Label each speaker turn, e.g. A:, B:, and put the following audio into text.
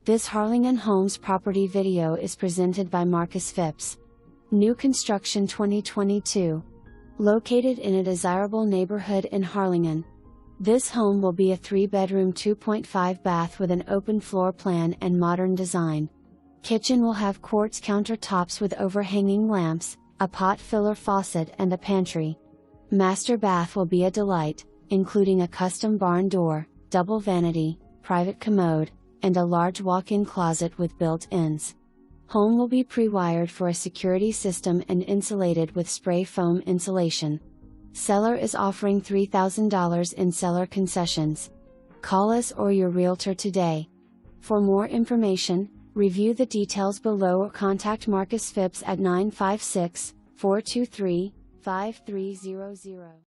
A: This Harlingen Homes property video is presented by Marcus Phipps. New construction 2022. Located in a desirable neighborhood in Harlingen. This home will be a 3-bedroom 2.5 bath with an open floor plan and modern design. Kitchen will have quartz countertops with overhanging lamps, a pot filler faucet and a pantry. Master bath will be a delight, including a custom barn door, double vanity, private commode, and a large walk-in closet with built-ins. Home will be pre-wired for a security system and insulated with spray foam insulation. Seller is offering $3,000 in seller concessions. Call us or your realtor today. For more information, review the details below or contact Marcus Phipps at 956-423-5300.